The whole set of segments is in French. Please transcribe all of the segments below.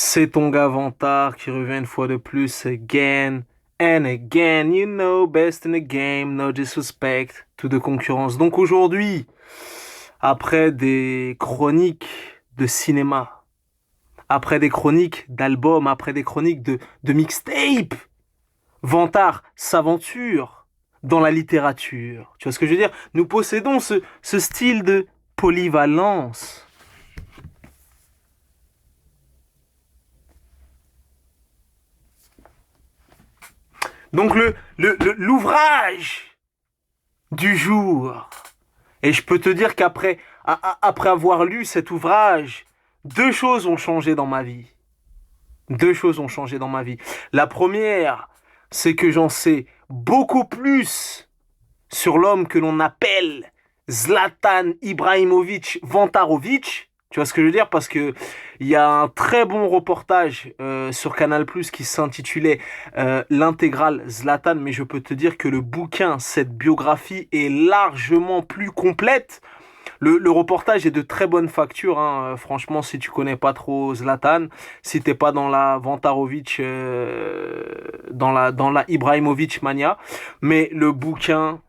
C'est ton gars Vantard qui revient une fois de plus, again and again. You know, best in the game, no disrespect, tout de concurrence. Donc aujourd'hui, après des chroniques de cinéma, après des chroniques d'albums, après des chroniques de mixtape, Vantard s'aventure dans la littérature. Tu vois ce que je veux dire? Nous possédons ce style de polyvalence. Donc l'ouvrage du jour. Et je peux te dire qu'après avoir lu cet ouvrage, deux choses ont changé dans ma vie. Deux choses ont changé dans ma vie. La première, c'est que j'en sais beaucoup plus sur l'homme que l'on appelle Zlatan Ibrahimovic Vantarovic. Tu vois ce que je veux dire? Parce que il y a un très bon reportage sur Canal+ qui s'intitulait l'intégrale Zlatan, mais je peux te dire que le bouquin, cette biographie est largement plus complète. Le reportage est de très bonne facture, hein. Franchement, si tu connais pas trop Zlatan, si t'es pas dans la Vantarovic, dans la Ibrahimovic mania, mais le bouquin,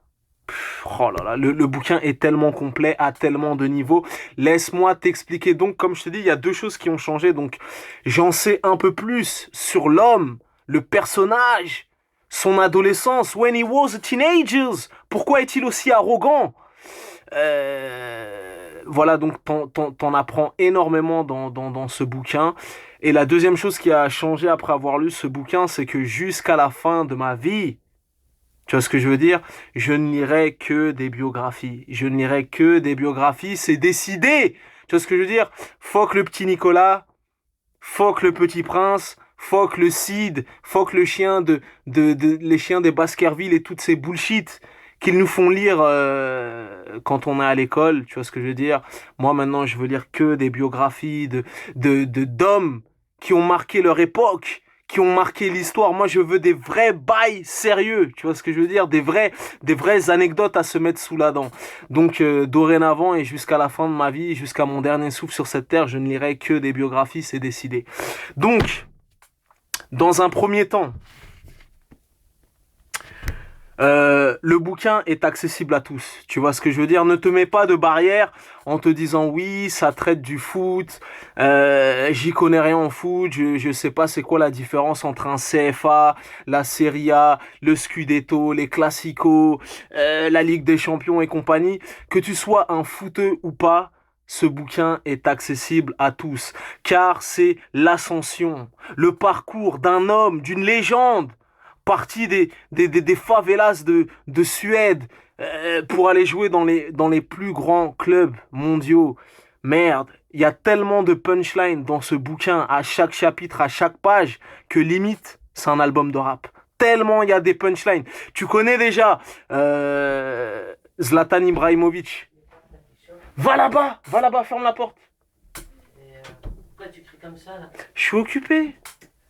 oh là là, le bouquin est tellement complet, à tellement de niveaux. Laisse-moi t'expliquer. Donc, comme je te dis, il y a deux choses qui ont changé. Donc, j'en sais un peu plus sur l'homme, le personnage, son adolescence, when he was a teenager. Pourquoi est-il aussi arrogant? Voilà, donc t'en apprends énormément dans ce bouquin. Et la deuxième chose qui a changé après avoir lu ce bouquin, c'est que jusqu'à la fin de ma vie, tu vois ce que je veux dire? Je ne lirai que des biographies. Je ne lirai que des biographies, c'est décidé. Tu vois ce que je veux dire? Fuck le petit Nicolas, fuck le petit prince, fuck le Cid, fuck le chien les chiens des Baskerville et toutes ces bullshit qu'ils nous font lire quand on est à l'école. Tu vois ce que je veux dire? Moi maintenant, je veux lire que des biographies d'hommes qui ont marqué leur époque, qui ont marqué l'histoire. Moi, je veux des vrais bails sérieux. Tu vois ce que je veux dire? Des vraies anecdotes à se mettre sous la dent. Donc, dorénavant et jusqu'à la fin de ma vie, jusqu'à mon dernier souffle sur cette terre, je ne lirai que des biographies, c'est décidé. Donc, dans un premier temps, le bouquin est accessible à tous. Tu vois ce que je veux dire? Ne te mets pas de barrière en te disant oui, ça traite du foot, j'y connais rien en foot, je sais pas c'est quoi la différence entre un CFA, la Serie A, le Scudetto, les Classico, la Ligue des Champions et compagnie. Que tu sois un footeux ou pas, ce bouquin est accessible à tous, car c'est l'ascension, le parcours d'un homme, d'une légende parti des favelas de Suède pour aller jouer dans les plus grands clubs mondiaux. Merde, il y a tellement de punchlines dans ce bouquin, à chaque chapitre, à chaque page, que limite, c'est un album de rap. Tellement il y a des punchlines. Tu connais déjà Zlatan Ibrahimovic. Va là-bas, ferme la porte. Pourquoi tu cries comme ça là? Je suis occupé.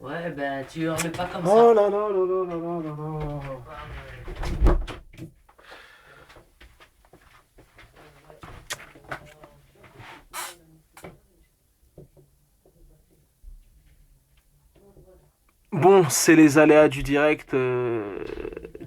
Ouais, ben tu hurles pas comme Oh ça. là là là là là là là là. Bon, c'est les aléas du direct.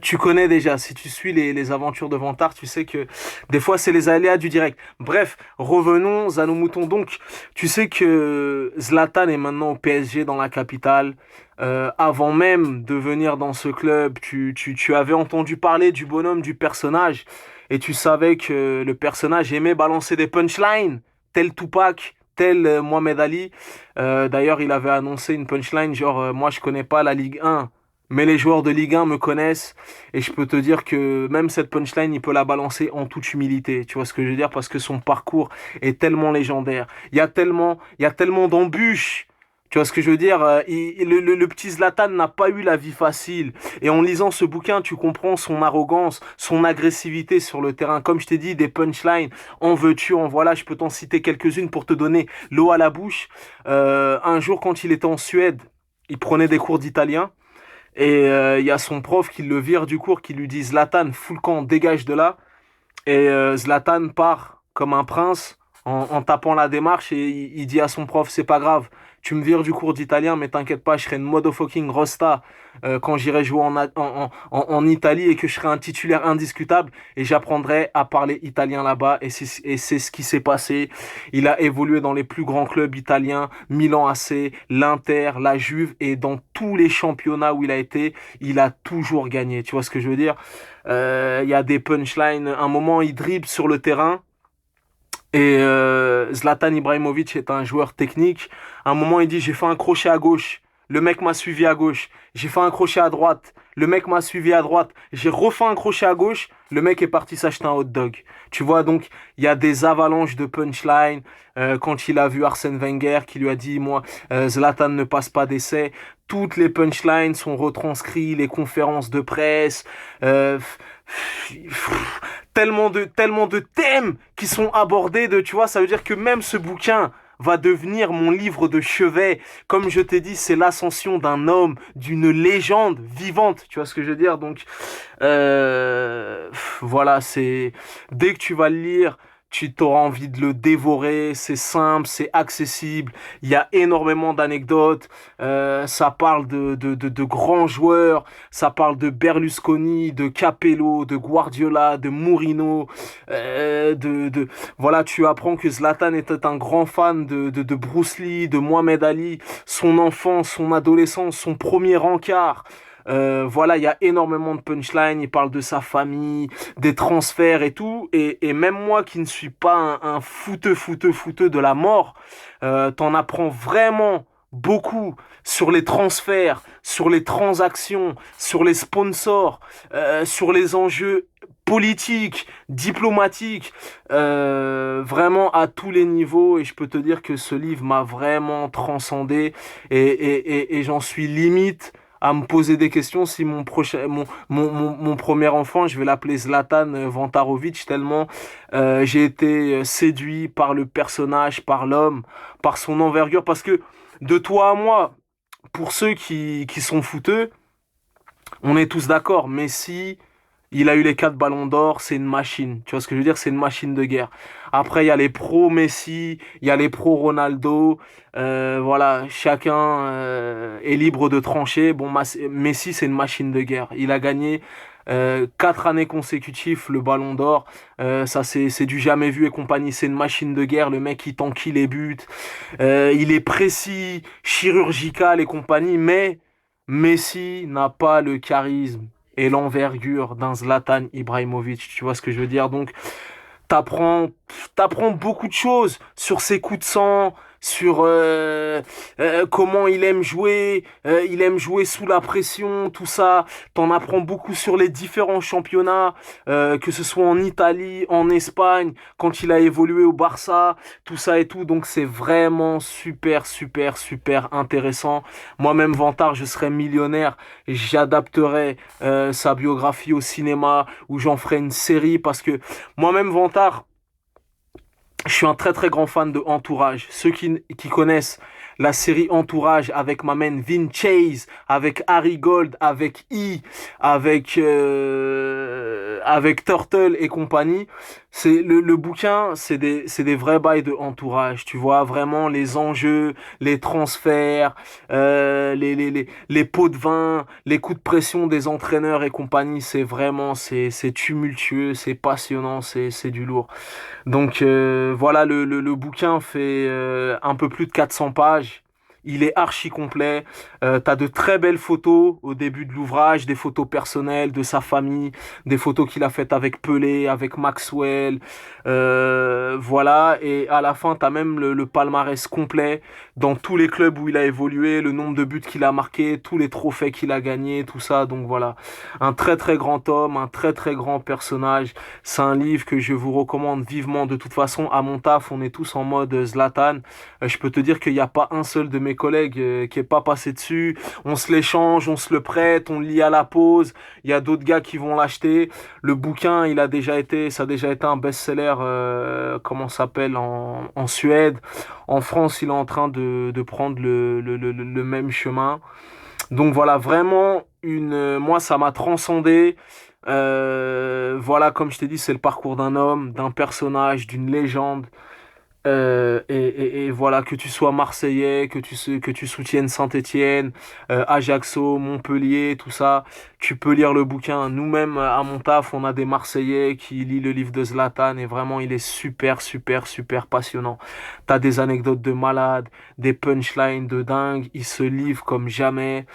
Tu connais déjà, si tu suis les aventures de Vantard, tu sais que des fois c'est les aléas du direct. Bref, revenons à nos moutons. Donc, tu sais que Zlatan est maintenant au PSG dans la capitale. Avant même de venir dans ce club, tu avais entendu parler du bonhomme, du personnage, et tu savais que le personnage aimait balancer des punchlines, tel Tupac, tel Mohamed Ali. D'ailleurs, il avait annoncé une punchline genre moi je connais pas la Ligue 1, mais les joueurs de Ligue 1 me connaissent et je peux te dire que même cette punchline, il peut la balancer en toute humilité. Tu vois ce que je veux dire? Parce que son parcours est tellement légendaire. Il y a tellement d'embûches. Tu vois ce que je veux dire? Le petit Zlatan n'a pas eu la vie facile. Et en lisant ce bouquin, tu comprends son arrogance, son agressivité sur le terrain. Comme je t'ai dit, des punchlines, en veux-tu, en voilà, je peux t'en citer quelques-unes pour te donner l'eau à la bouche. Un jour, quand il était en Suède, il prenait des cours d'italien. Et il y a son prof qui le vire du cours, qui lui dit Zlatan, fous le camp, dégage de là. Et Zlatan part comme un prince en tapant la démarche et il dit à son prof, c'est pas grave, tu me vires du cours d'italien, mais t'inquiète pas, je serai une motherfucking rosta quand j'irai jouer en Italie et que je serai un titulaire indiscutable et j'apprendrai à parler italien là-bas et c'est ce qui s'est passé. Il a évolué dans les plus grands clubs italiens, Milan AC, l'Inter, la Juve et dans tous les championnats où il a été, il a toujours gagné. Tu vois ce que je veux dire? Il y a des punchlines. Un moment, il dribble sur le terrain. Et Zlatan Ibrahimovic est un joueur technique. À un moment, il dit, j'ai fait un crochet à gauche. Le mec m'a suivi à gauche. J'ai fait un crochet à droite. Le mec m'a suivi à droite. J'ai refait un crochet à gauche. Le mec est parti s'acheter un hot dog. Tu vois, donc, il y a des avalanches de punchline. Quand il a vu Arsène Wenger qui lui a dit, moi, Zlatan ne passe pas d'essai. Toutes les punchlines sont retranscrites, les conférences de presse. Euh, tellement de thèmes qui sont abordés tu vois, ça veut dire que même ce bouquin va devenir mon livre de chevet. Comme je t'ai dit, c'est l'ascension d'un homme, d'une légende vivante. Tu vois ce que je veux dire? Donc, voilà, dès que tu vas le lire, tu t'auras envie de le dévorer. C'est simple, c'est accessible. Il y a énormément d'anecdotes. Ça parle de grands joueurs. Ça parle de Berlusconi, de Capello, de Guardiola, de Mourinho. Voilà, tu apprends que Zlatan était un grand fan de Bruce Lee, de Mohamed Ali, son enfance, son adolescence, son premier encart. Voilà, il y a énormément de punchlines, il parle de sa famille, des transferts et tout, et même moi qui ne suis pas un fouteux de la mort, t'en apprends vraiment beaucoup sur les transferts, sur les transactions, sur les sponsors, sur les enjeux politiques, diplomatiques, vraiment à tous les niveaux, et je peux te dire que ce livre m'a vraiment transcendé, et j'en suis limite à me poser des questions si mon premier enfant, je vais l'appeler Zlatan Vantarovic, tellement j'ai été séduit par le personnage, par l'homme, par son envergure, parce que de toi à moi, pour ceux qui sont fouteux, on est tous d'accord, Messi, il a eu les 4 ballons d'or, c'est une machine. Tu vois ce que je veux dire? C'est une machine de guerre. Après, il y a les pros Messi, il y a les pros Ronaldo. Voilà, chacun est libre de trancher. Bon, Messi, c'est une machine de guerre. Il a gagné 4 années consécutives le ballon d'or. Ça, c'est du jamais vu et compagnie. C'est une machine de guerre. Le mec, il t'enquille les buts. Il est précis, chirurgical et compagnie. Mais Messi n'a pas le charisme et l'envergure d'un Zlatan Ibrahimovic. Tu vois ce que je veux dire? Donc, t'apprends, t'apprends beaucoup de choses sur ses coups de sang, sur comment il aime jouer sous la pression, tout ça. T'en apprends beaucoup sur les différents championnats, que ce soit en Italie, en Espagne, quand il a évolué au Barça, tout ça et tout. Donc c'est vraiment super intéressant. Moi-même, Vantard, je serais millionnaire et j'adapterais sa biographie au cinéma ou j'en ferais une série parce que moi-même, Vantard, je suis un très grand fan de Entourage. Ceux qui connaissent la série Entourage avec ma main Vin Chase, avec Harry Gold, avec avec Turtle et compagnie. C'est le bouquin, c'est des vrais bails de Entourage. Tu vois vraiment les enjeux, les transferts, les pots de vin, les coups de pression des entraîneurs et compagnie. C'est tumultueux, c'est passionnant, c'est du lourd. Donc voilà, le bouquin fait un peu plus de 400 pages. Il est archi complet. T'as de très belles photos au début de l'ouvrage, des photos personnelles de sa famille, des photos qu'il a faites avec Pelé, avec Maxwell. Voilà, et à la fin, t'as même le palmarès complet dans tous les clubs où il a évolué, le nombre de buts qu'il a marqué, tous les trophées qu'il a gagnés, tout ça. Donc voilà, un très grand homme, un très grand personnage. C'est un livre que je vous recommande vivement. De toute façon, à mon taf, on est tous en mode Zlatan. Je peux te dire qu'il n'y a pas un seul de mes collègues qui est pas passé dessus. On se l'échange, on se le prête, on le lit à la pause. Il y a d'autres gars qui vont l'acheter. Le bouquin, ça a déjà été un best-seller, comment ça s'appelle, en Suède. En France, il est en train de prendre le même chemin. Donc voilà, vraiment, moi, ça m'a transcendé. Voilà, comme je t'ai dit, c'est le parcours d'un homme, d'un personnage, d'une légende. Et voilà, que tu sois Marseillais, que tu soutiennes Saint-Étienne, Ajaccio, Montpellier, tout ça, tu peux lire le bouquin. Nous-mêmes, à mon taf, on a des Marseillais qui lisent le livre de Zlatan et vraiment, il est super, super, super passionnant. T'as des anecdotes de malade, des punchlines de dingue, il se livre comme jamais.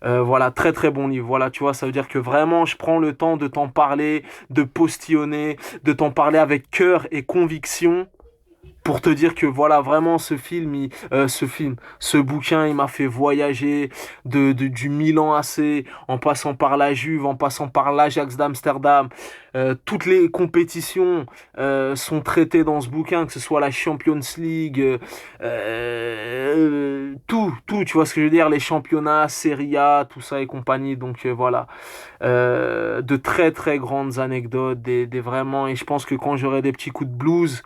Voilà, très, très bon livre. Voilà, tu vois, ça veut dire que vraiment, je prends le temps de t'en parler, de postillonner, de t'en parler avec cœur et conviction pour te dire que voilà vraiment ce bouquin il m'a fait voyager du Milan AC en passant par la Juve, en passant par l'Ajax d'Amsterdam. Toutes les compétitions sont traitées dans ce bouquin, que ce soit la Champions League, tout, tu vois ce que je veux dire, les championnats, Serie A, tout ça et compagnie. Donc voilà. De très très grandes anecdotes, des vraiment, et je pense que quand j'aurai des petits coups de blues,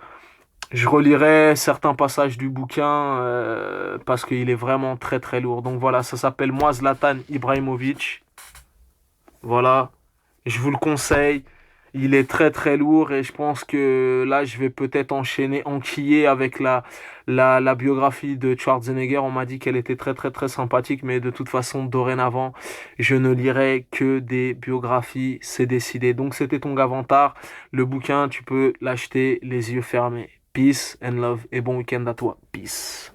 je relirai certains passages du bouquin parce qu'il est vraiment très très lourd. Donc voilà, ça s'appelle Moi Zlatan Ibrahimovic. Voilà, je vous le conseille. Il est très très lourd et je pense que là je vais peut-être enquiller avec la biographie de Schwarzenegger. On m'a dit qu'elle était très très très sympathique, mais de toute façon dorénavant je ne lirai que des biographies, c'est décidé. Donc c'était ton Gavantar. Le bouquin, tu peux l'acheter les yeux fermés. Peace and love et bon week-end à toi. Peace.